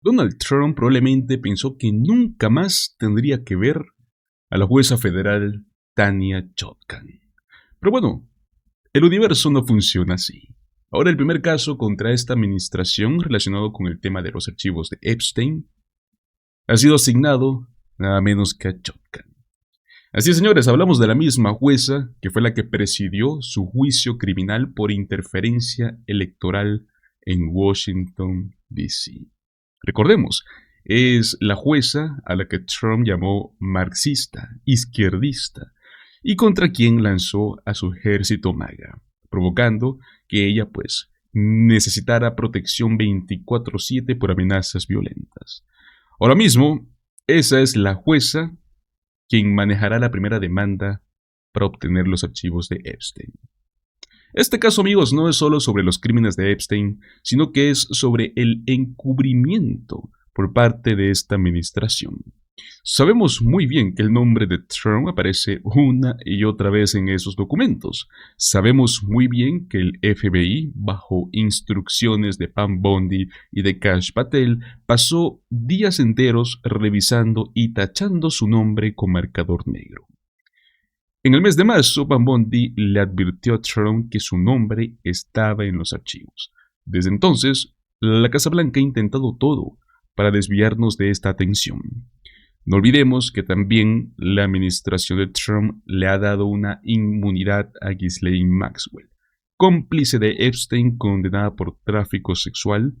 Donald Trump probablemente pensó que nunca más tendría que ver a la jueza federal Tanya Chutkan. Pero bueno, el universo no funciona así. Ahora el primer caso contra esta administración relacionado con el tema de los archivos de Epstein ha sido asignado nada menos que a Chutkan. Así es, señores, hablamos de la misma jueza que fue la que presidió su juicio criminal por interferencia electoral en Washington, D.C. Recordemos, es la jueza a la que Trump llamó marxista, izquierdista, y contra quien lanzó a su ejército MAGA, provocando que ella pues necesitara protección 24/7 por amenazas violentas. Ahora mismo, esa es la jueza quien manejará la primera demanda para obtener los archivos de Epstein. Este caso, amigos, no es solo sobre los crímenes de Epstein, sino que es sobre el encubrimiento por parte de esta administración. Sabemos muy bien que el nombre de Trump aparece una y otra vez en esos documentos. Sabemos muy bien que el FBI, bajo instrucciones de Pam Bondi y de Kash Patel, pasó días enteros revisando y tachando su nombre con marcador negro. En el mes de marzo, Pam Bondi le advirtió a Trump que su nombre estaba en los archivos. Desde entonces, la Casa Blanca ha intentado todo para desviarnos de esta atención. No olvidemos que también la administración de Trump le ha dado una inmunidad a Ghislaine Maxwell, cómplice de Epstein condenada por tráfico sexual,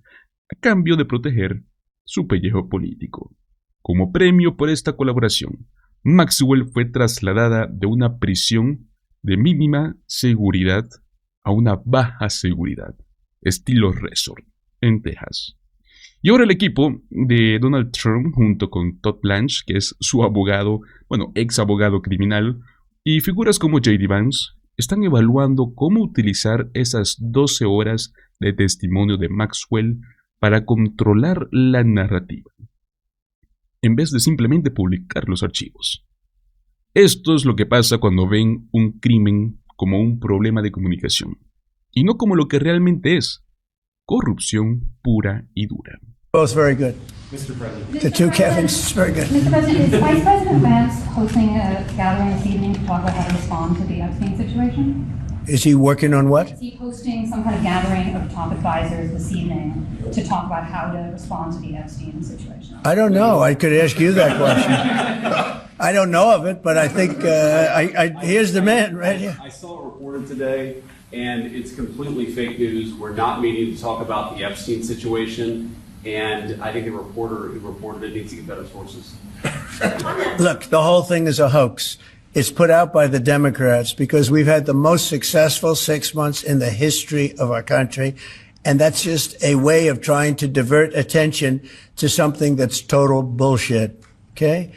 a cambio de proteger su pellejo político. Como premio por esta colaboración, Maxwell fue trasladada de una prisión de mínima seguridad a una baja seguridad, estilo resort, en Texas. Y ahora el equipo de Donald Trump, junto con Todd Blanche, que es su abogado, ex abogado criminal, y figuras como J.D. Vance, están evaluando cómo utilizar esas 12 horas de testimonio de Maxwell para controlar la narrativa, en vez de simplemente publicar los archivos. Esto es lo que pasa cuando ven un crimen como un problema de comunicación, y no como lo que realmente es: corrupción pura y dura. Both very good. Mr. President. The two Kevins, very good. Mr. President, is Vice President Vance hosting a gathering this evening to talk about how to respond to the Epstein situation? Is he working on what? Is he hosting some kind of gathering of top advisors this evening to talk about how to respond to the Epstein situation? I don't know. I could ask you that question. I don't know of it, but I think here's the man right here. I saw it reported today, and it's completely fake news. We're not meeting to talk about the Epstein situation, and I think the reporter who reported it needs to get better sources. Look, the whole thing is a hoax. It's put out by the Democrats because we've had the most successful 6 months in the history of our country. And that's just a way of trying to divert attention to something that's total bullshit. Okay?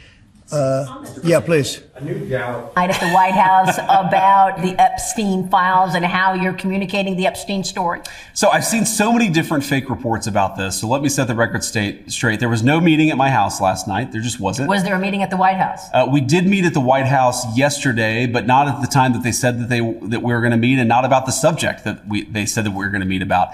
Yeah, please. A new Gallup. At the White House about the Epstein files and how you're communicating the Epstein story? So I've seen so many different fake reports about this. So let me set the record straight. There was no meeting at my house last night. There just wasn't. Was there a meeting at the White House? We did meet at the White House yesterday, but not at the time that they said that we were going to meet, and not about the subject that they said that we were going to meet about.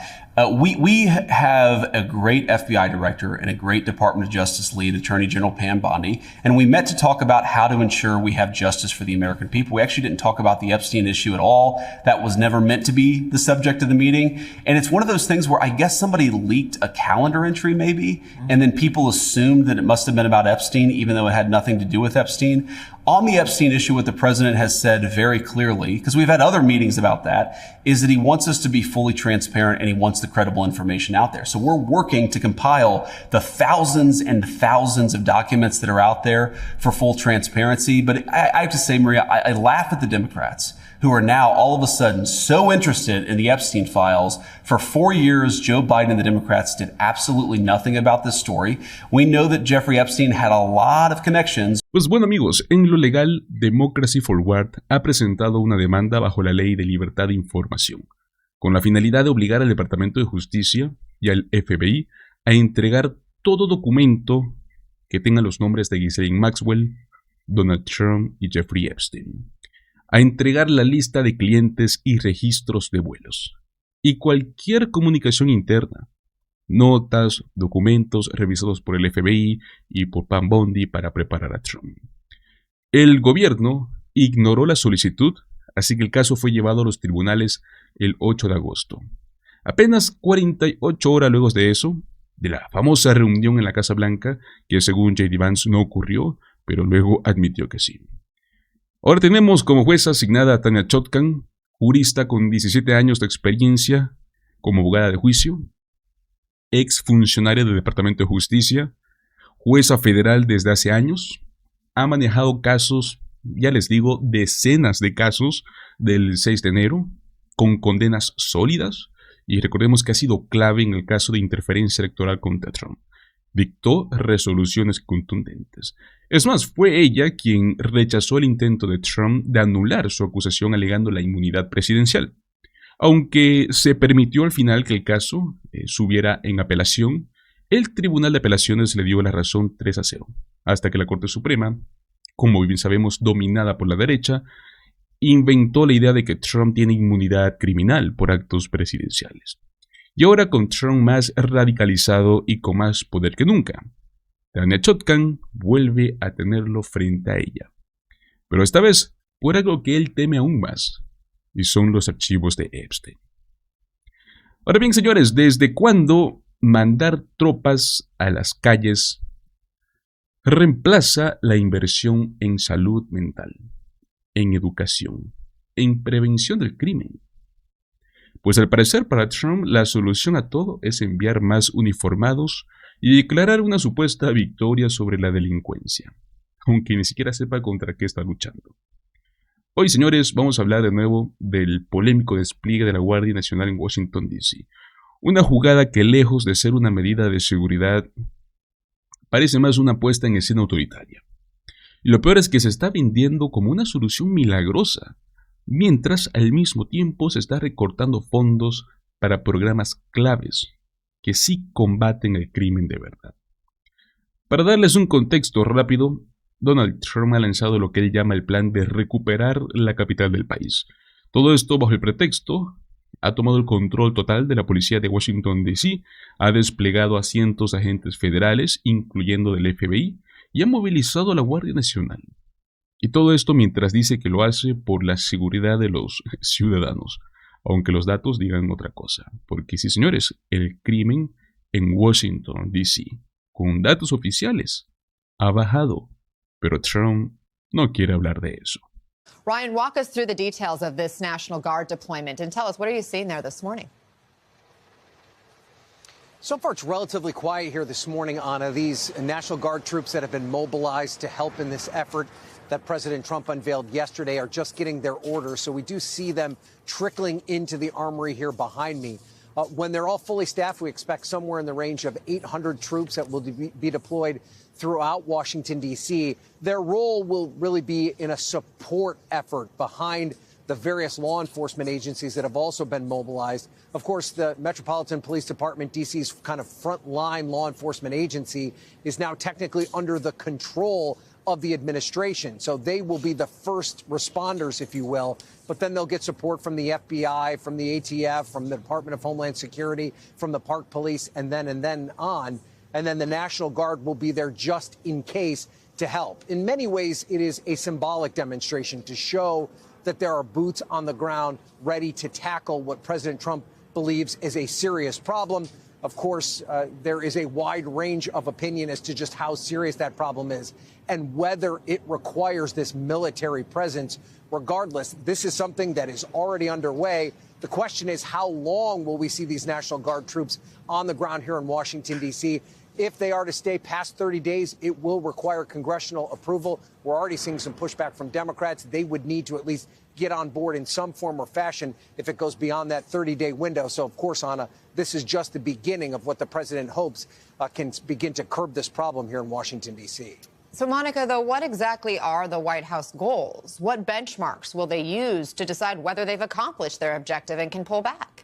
We have a great FBI director and a great Department of Justice lead, Attorney General Pam Bondi, and we met to talk about how to ensure we have justice for the American people. We actually didn't talk about the Epstein issue at all. That was never meant to be the subject of the meeting. And it's one of those things where I guess somebody leaked a calendar entry maybe, and then people assumed that it must have been about Epstein, even though it had nothing to do with Epstein. On the Epstein issue, what the president has said very clearly, because we've had other meetings about that, is that he wants us to be fully transparent and he wants the credible information out there. So we're working to compile the thousands and thousands of documents that are out there for full transparency. But I have to say, Maria, I laugh at the Democrats who are now all of a sudden so interested in the Epstein files. For 4 years, Joe Biden and the Democrats did absolutely nothing about this story. We know that Jeffrey Epstein had a lot of connections. Pues bueno, amigos, en lo legal, Democracy Forward ha presentado una demanda bajo la Ley de Libertad de Información, con la finalidad de obligar al Departamento de Justicia y al FBI a entregar todo documento que tenga los nombres de Ghislaine Maxwell, Donald Trump y Jeffrey Epstein, a entregar la lista de clientes y registros de vuelos, y cualquier comunicación interna notas, documentos revisados por el FBI y por Pam Bondi para preparar a Trump. El gobierno ignoró la solicitud, así que el caso fue llevado a los tribunales el 8 de agosto. Apenas 48 horas luego de eso, de la famosa reunión en la Casa Blanca, que según J.D. Vance no ocurrió, pero luego admitió que sí. Ahora tenemos como jueza asignada a Tanya Chutkan, jurista con 17 años de experiencia como abogada de juicio, ex funcionaria del Departamento de Justicia, jueza federal desde hace años, ha manejado casos, ya les digo, decenas de casos del 6 de enero, con condenas sólidas, y recordemos que ha sido clave en el caso de interferencia electoral contra Trump. Dictó resoluciones contundentes. Es más, fue ella quien rechazó el intento de Trump de anular su acusación alegando la inmunidad presidencial. Aunque se permitió al final que el caso subiera en apelación, el Tribunal de Apelaciones le dio la razón 3-0, hasta que la Corte Suprema, como bien sabemos dominada por la derecha, inventó la idea de que Trump tiene inmunidad criminal por actos presidenciales. Y ahora con Trump más radicalizado y con más poder que nunca, Tanya Chutkan vuelve a tenerlo frente a ella. Pero esta vez por algo que él teme aún más, y son los archivos de Epstein. Ahora bien, señores, ¿desde cuándo mandar tropas a las calles reemplaza la inversión en salud mental, en educación, en prevención del crimen? Pues al parecer para Trump la solución a todo es enviar más uniformados y declarar una supuesta victoria sobre la delincuencia, aunque ni siquiera sepa contra qué está luchando. Hoy, señores, vamos a hablar de nuevo del polémico despliegue de la Guardia Nacional en Washington, D.C. Una jugada que, lejos de ser una medida de seguridad, parece más una puesta en escena autoritaria. Y lo peor es que se está vendiendo como una solución milagrosa, mientras al mismo tiempo se está recortando fondos para programas claves que sí combaten el crimen de verdad. Para darles un contexto rápido, Donald Trump ha lanzado lo que él llama el plan de recuperar la capital del país. Todo esto bajo el pretexto, ha tomado el control total de la policía de Washington, D.C., ha desplegado a cientos de agentes federales, incluyendo del FBI, y ha movilizado a la Guardia Nacional. Y todo esto mientras dice que lo hace por la seguridad de los ciudadanos, aunque los datos digan otra cosa. Porque sí, señores, el crimen en Washington, D.C., con datos oficiales, ha bajado. Pero Trump no quiere hablar de eso. Ryan, walk us through the details of this National Guard deployment and tell us, what are you seeing there this morning? So far, it's relatively quiet here this morning, Anna. These National Guard troops that have been mobilized to help in this effort that President Trump unveiled yesterday are just getting their orders. So we do see them trickling into the armory here behind me. When they're all fully staffed, we expect somewhere in the range of 800 troops that will be deployed throughout Washington, D.C. Their role will really be in a support effort behind the various law enforcement agencies that have also been mobilized. Of course, the Metropolitan Police Department, D.C.'s kind of frontline law enforcement agency, is now technically under the control of the administration. So they will be the first responders, if you will, but then they'll get support from the FBI, from the ATF, from the Department of Homeland Security, from the Park Police, and then on. And then the National Guard will be there just in case to help. In many ways, it is a symbolic demonstration to show that there are boots on the ground ready to tackle what President Trump believes is a serious problem. Of course, there is a wide range of opinion as to just how serious that problem is and whether it requires this military presence. Regardless, this is something that is already underway. The question is, how long will we see these National Guard troops on the ground here in Washington, D.C.? If they are to stay past 30 days, it will require congressional approval. We're already seeing some pushback from Democrats. They would need to at least get on board in some form or fashion if it goes beyond that 30-day window. So, of course, Anna, this is just the beginning of what the president hopes can begin to curb this problem here in Washington, D.C. So, Monica, though, what exactly are the White House goals? What benchmarks will they use to decide whether they've accomplished their objective and can pull back?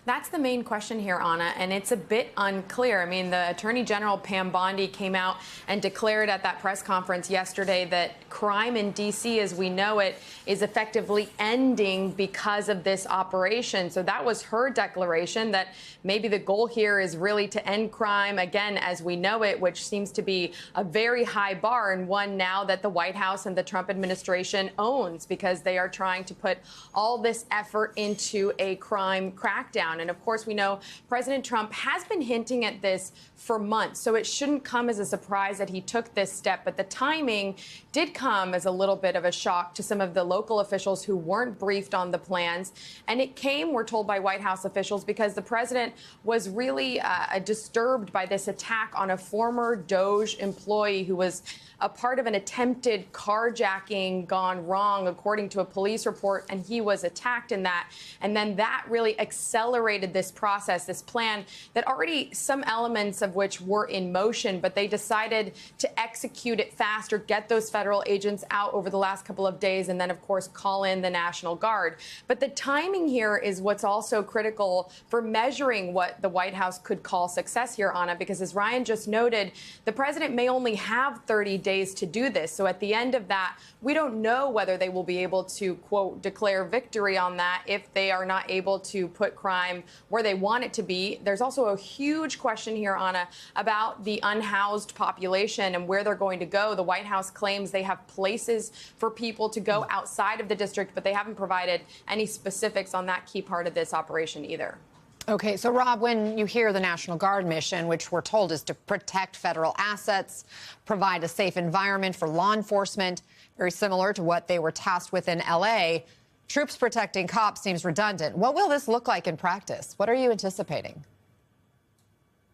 That's the main question here, Anna, and it's a bit unclear. I mean, the Attorney General Pam Bondi came out and declared at that press conference yesterday that crime in D.C. as we know it is effectively ending because of this operation. So that was her declaration, that maybe the goal here is really to end crime again as we know it, which seems to be a very high bar, and one now that the White House and the Trump administration owns, because they are trying to put all this effort into a crime crackdown. And of course, we know President Trump has been hinting at this for months, so it shouldn't come as a surprise that he took this step. But the timing did come as a little bit of a shock to some of the local officials who weren't briefed on the plans. And it came, we're told by White House officials, because the president was really disturbed by this attack on a former DOJ employee who was a part of an attempted carjacking gone wrong, according to a police report, and he was attacked in that. And then that really accelerated this process, this plan that already some elements of which were in motion, but they decided to execute it faster, get those federal agents out over the last couple of days, and then, of course, call in the National Guard. But the timing here is what's also critical for measuring what the White House could call success here, Anna, because as Ryan just noted, the president may only have 30 days to do this. So at the end of that, we don't know whether they will be able to, quote, declare victory on that if they are not able to put crime where they want it to be. There's also a huge question here, Anna, about the unhoused population and where they're going to go. The White House claims they have places for people to go outside of the district, but they haven't provided any specifics on that key part of this operation either. Okay, so Rob, when you hear the National Guard mission, which we're told is to protect federal assets, provide a safe environment for law enforcement, very similar to what they were tasked with in L.A., troops protecting cops seems redundant. What will this look like in practice? What are you anticipating?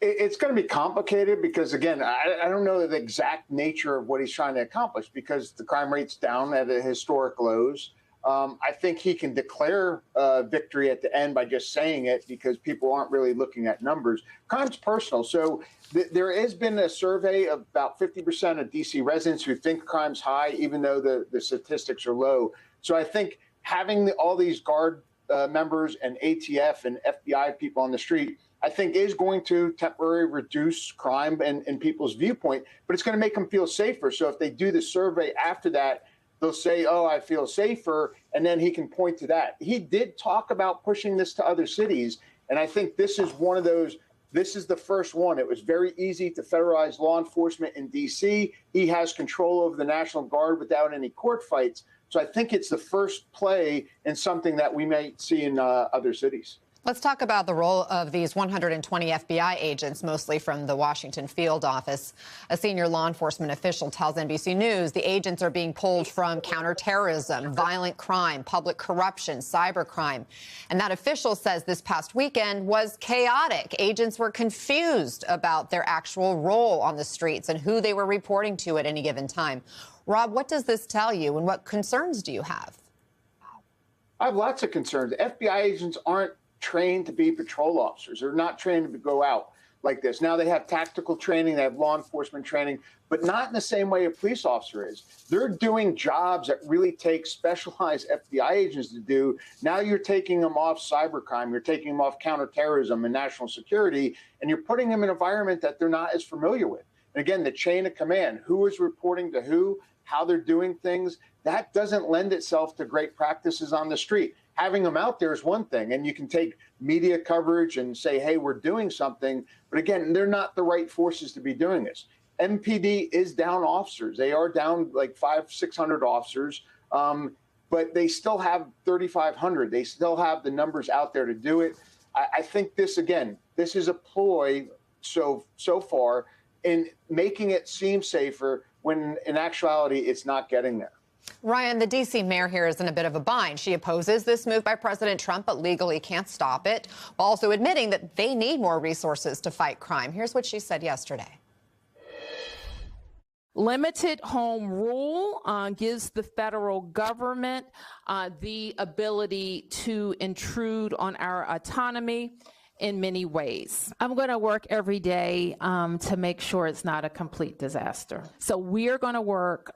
It's going to be complicated because, again, I don't know the exact nature of what he's trying to accomplish because the crime rate's down at historic lows. I think he can declare victory at the end by just saying it because people aren't really looking at numbers. Crime's personal. So there has been a survey of about 50% of D.C. residents who think crime's high, even though the statistics are low. So I think having all these Guard members and ATF and FBI people on the street, I think is going to temporarily reduce crime and people's viewpoint, but it's going to make them feel safer. So if they do the survey after that, they'll say, oh, I feel safer, and then he can point to that. He did talk about pushing this to other cities, and I think this is one of those, this is the first one. It was very easy to federalize law enforcement in D.C. He has control over the National Guard without any court fights. So I think it's the first play in something that we might see in other cities. Let's talk about the role of these 120 FBI agents, mostly from the Washington field office. A senior law enforcement official tells NBC News the agents are being pulled from counterterrorism, violent crime, public corruption, cybercrime. And that official says this past weekend was chaotic. Agents were confused about their actual role on the streets and who they were reporting to at any given time. Rob, what does this tell you and what concerns do you have? I have lots of concerns. FBI agents aren't trained to be patrol officers. They're not trained to go out like this. Now they have tactical training, they have law enforcement training, but not in the same way a police officer is. They're doing jobs that really take specialized FBI agents to do. Now you're taking them off cybercrime, you're taking them off counterterrorism and national security, and you're putting them in an environment that they're not as familiar with. And again, the chain of command, who is reporting to who, how they're doing things, that doesn't lend itself to great practices on the street. Having them out there is one thing, and you can take media coverage and say, hey, we're doing something. But again, they're not the right forces to be doing this. MPD is down officers. They are down like 500-600 officers, but they still have 3,500. They still have the numbers out there to do it. I think this, again, this is a ploy so far in making it seem safer when in actuality it's not getting there. Ryan, the D.C. mayor here is in a bit of a bind. She opposes this move by President Trump, but legally can't stop it, while also admitting that they need more resources to fight crime. Here's what she said yesterday. Limited home rule gives the federal government the ability to intrude on our autonomy in many ways. I'm going to work every day to make sure it's not a complete disaster. So we're going to work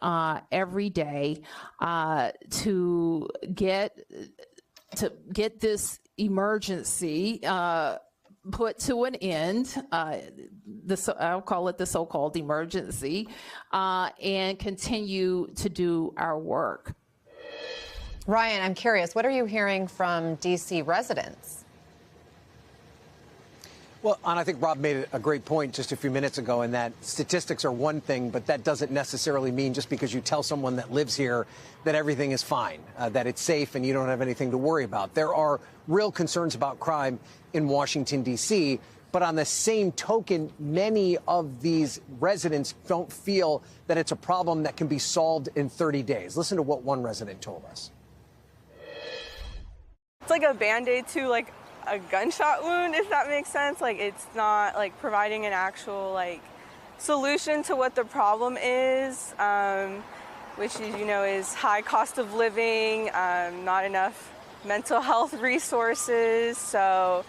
every day to get this emergency put to an end, I'll call it the so-called emergency, and continue to do our work. Ryan, I'm curious, what are you hearing from D.C. residents? Well, and I think Rob made a great point just a few minutes ago in that statistics are one thing, but that doesn't necessarily mean just because you tell someone that lives here that everything is fine, that it's safe and you don't have anything to worry about. There are real concerns about crime in Washington, D.C., but on the same token, many of these residents don't feel that it's a problem that can be solved in 30 days. Listen to what one resident told us. It's like a Band-Aid to like a gunshot wound, if that makes sense. Like, it's not like providing an actual like solution to what the problem is, which is, you know, is high cost of living, not enough mental health resources. So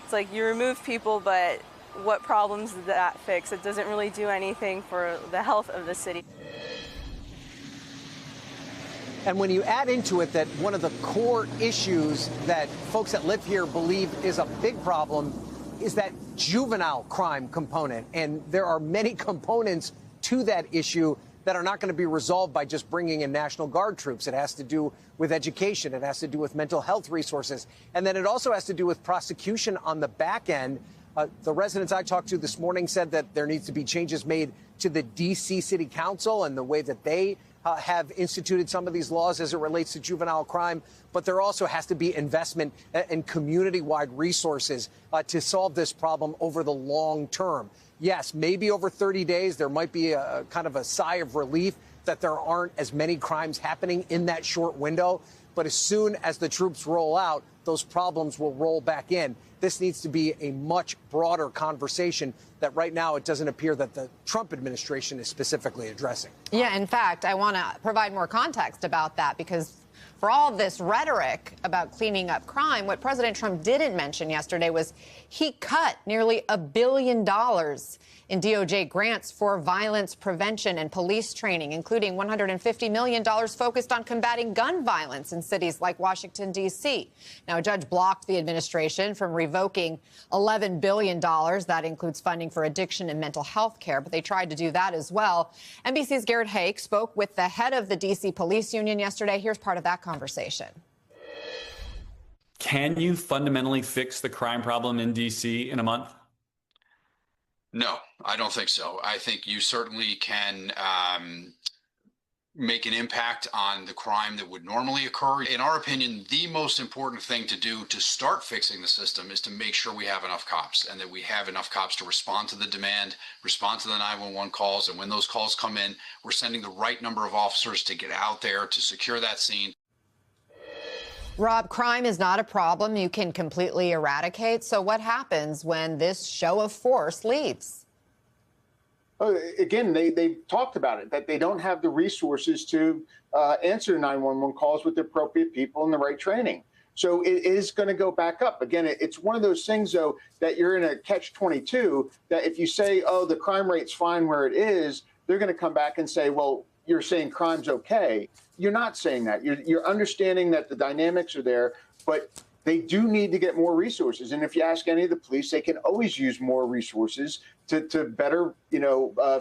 it's like you remove people, but what problems does that fix? It doesn't really do anything for the health of the city. And when you add into it that one of the core issues that folks that live here believe is a big problem is that juvenile crime component. And there are many components to that issue that are not going to be resolved by just bringing in National Guard troops. It has to do with education. It has to do with mental health resources. And then it also has to do with prosecution on the back end. The residents I talked to this morning said that there needs to be changes made to the D.C. City Council and the way that they have instituted some of these laws as it relates to juvenile crime, but there also has to be investment in community-wide resources to solve this problem over the long term. Yes, maybe over 30 days, there might be a kind of a sigh of relief that there aren't as many crimes happening in that short window. But as soon as the troops roll out, those problems will roll back in. This needs to be a much broader conversation that right now it doesn't appear that the Trump administration is specifically addressing. Yeah, in fact, I want to provide more context about that because for all this rhetoric about cleaning up crime, what President Trump didn't mention yesterday was he cut nearly $1 billion in DOJ grants for violence prevention and police training, including $150 million focused on combating gun violence in cities like Washington, D.C. Now, a judge blocked the administration from revoking $11 billion. That includes funding for addiction and mental health care, but they tried to do that as well. NBC's Garrett Haake spoke with the head of the D.C. Police Union yesterday. Here's part of that conversation. Can you fundamentally fix the crime problem in D.C. in a month? No, I don't think so. I think you certainly can make an impact on the crime that would normally occur. In our opinion, the most important thing to do to start fixing the system is to make sure we have enough cops and that we have enough cops to respond to the demand, respond to the 911 calls. And when those calls come in, we're sending the right number of officers to get out there to secure that scene. Rob, crime is not a problem you can completely eradicate. So what happens when this show of force leaves? Again, they've talked about it, that they don't have the resources to answer 911 calls with the appropriate people and the right training. So it is going to go back up. Again, it's one of those things, though, that you're in a catch-22, that if you say, oh, the crime rate's fine where it is, they're going to come back and say, well, you're saying crime's okay. You're not saying that. You're understanding that the dynamics are there, but they do need to get more resources. And if you ask any of the police, they can always use more resources to better,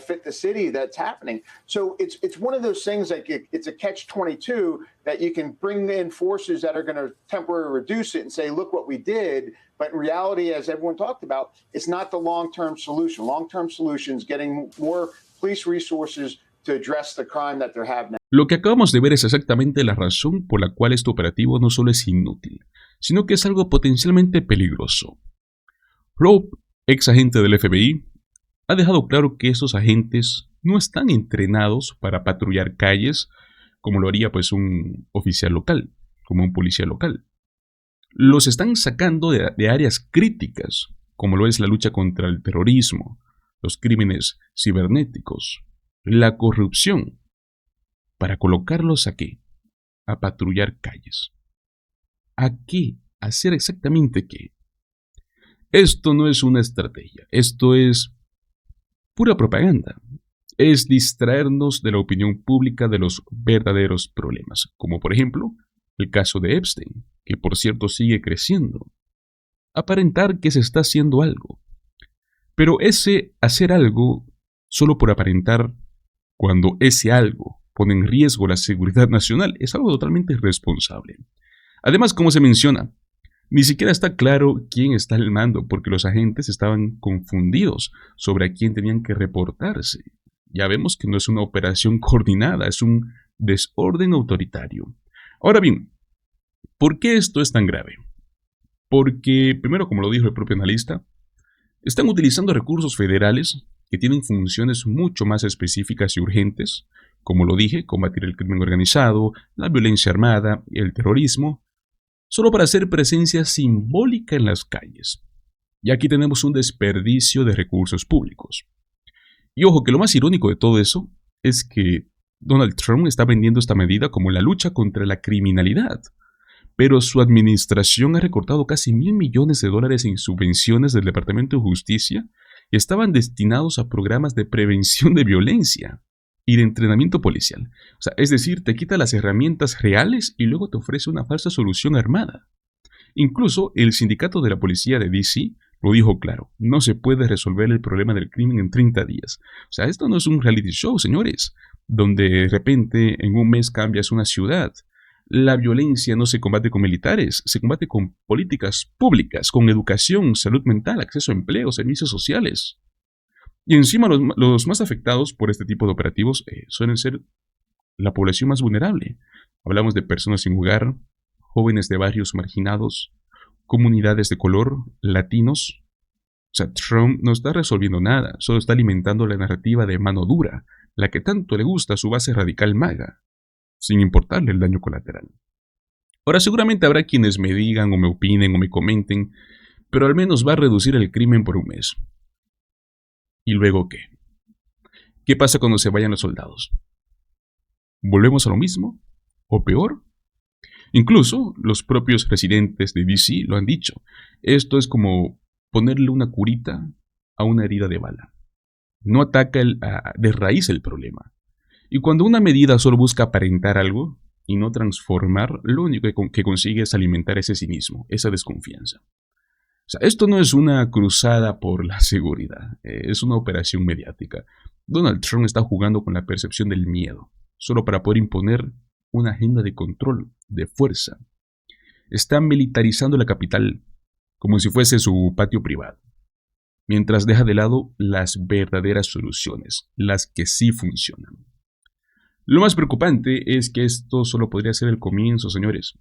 fit the city that's happening. So it's one of those things like it's a catch-22 that you can bring in forces that are going to temporarily reduce it and say, look what we did. But in reality, as everyone talked about, it's not the long-term solution. Long-term solution is getting more police resources to address the crime that they're having. Lo que acabamos de ver es exactamente la razón por la cual este operativo no solo es inútil, sino que es algo potencialmente peligroso. Rob, ex agente del FBI, ha dejado claro que estos agentes no están entrenados para patrullar calles como lo haría pues un oficial local, como un policía local. Los están sacando de áreas críticas, como lo es la lucha contra el terrorismo, los crímenes cibernéticos, la corrupción, para colocarlos aquí, a patrullar calles. ¿A qué? ¿A hacer exactamente qué? Esto no es una estrategia, esto es pura propaganda. Es distraernos de la opinión pública de los verdaderos problemas, como por ejemplo el caso de Epstein. que por cierto sigue creciendo. Aparentar que se está haciendo algo. Pero ese hacer algo solo por aparentar, cuando ese algo pone en riesgo la seguridad nacional, es algo totalmente irresponsable. Además, como se menciona, ni siquiera está claro quién está al mando, porque los agentes estaban confundidos sobre a quién tenían que reportarse. Ya vemos que no es una operación coordinada, es un desorden autoritario. Ahora bien, ¿por qué esto es tan grave? Porque, primero, como lo dijo el propio analista, están utilizando recursos federales que tienen funciones mucho más específicas y urgentes, como lo dije, combatir el crimen organizado, la violencia armada, el terrorismo, solo para hacer presencia simbólica en las calles. Y aquí tenemos un desperdicio de recursos públicos. Y ojo, que lo más irónico de todo eso es que Donald Trump está vendiendo esta medida como la lucha contra la criminalidad, pero su administración ha recortado casi $1.000 millones en subvenciones del Departamento de Justicia y estaban destinados a programas de prevención de violencia y de entrenamiento policial. O sea, es decir, te quita las herramientas reales y luego te ofrece una falsa solución armada. Incluso el sindicato de la policía de DC lo dijo claro, no se puede resolver el problema del crimen en 30 días. O sea, esto no es un reality show, señores, donde de repente en un mes cambias una ciudad. La violencia no se combate con militares, se combate con políticas públicas, con educación, salud mental, acceso a empleo, servicios sociales. Y encima los más afectados por este tipo de operativos suelen ser la población más vulnerable. Hablamos de personas sin hogar, jóvenes de barrios marginados, comunidades de color, latinos. O sea, Trump no está resolviendo nada, solo está alimentando la narrativa de mano dura, la que tanto le gusta a su base radical MAGA, sin importarle el daño colateral. Ahora, seguramente habrá quienes me digan o me opinen o me comenten, pero al menos va a reducir el crimen por un mes. ¿Y luego qué? ¿Qué pasa cuando se vayan los soldados? ¿Volvemos a lo mismo? ¿O peor? Incluso los propios residentes de DC lo han dicho. Esto es como ponerle una curita a una herida de bala. No ataca de raíz el problema. Y cuando una medida solo busca aparentar algo y no transformar, lo único que consigue es alimentar ese cinismo, esa desconfianza. O sea, esto no es una cruzada por la seguridad, es una operación mediática. Donald Trump está jugando con la percepción del miedo, solo para poder imponer una agenda de control, de fuerza. Está militarizando la capital como si fuese su patio privado, mientras deja de lado las verdaderas soluciones, las que sí funcionan. Lo más preocupante es que esto solo podría ser el comienzo, señores.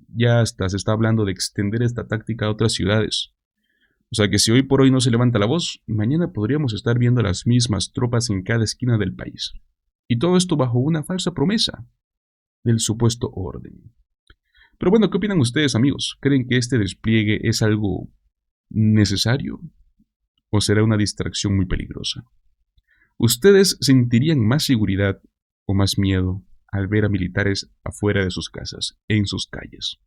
Ya hasta se está hablando de extender esta táctica a otras ciudades. O sea que si hoy por hoy no se levanta la voz, mañana podríamos estar viendo las mismas tropas en cada esquina del país. Y todo esto bajo una falsa promesa del supuesto orden. Pero bueno, ¿qué opinan ustedes, amigos? ¿Creen que este despliegue es algo necesario? ¿O será una distracción muy peligrosa? ¿Ustedes sentirían más seguridad o más miedo al ver a militares afuera de sus casas, en sus calles?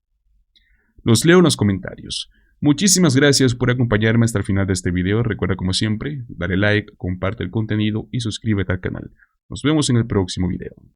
Los leo en los comentarios. Muchísimas gracias por acompañarme hasta el final de este video. Recuerda, como siempre, dale like, comparte el contenido y suscríbete al canal. Nos vemos en el próximo video.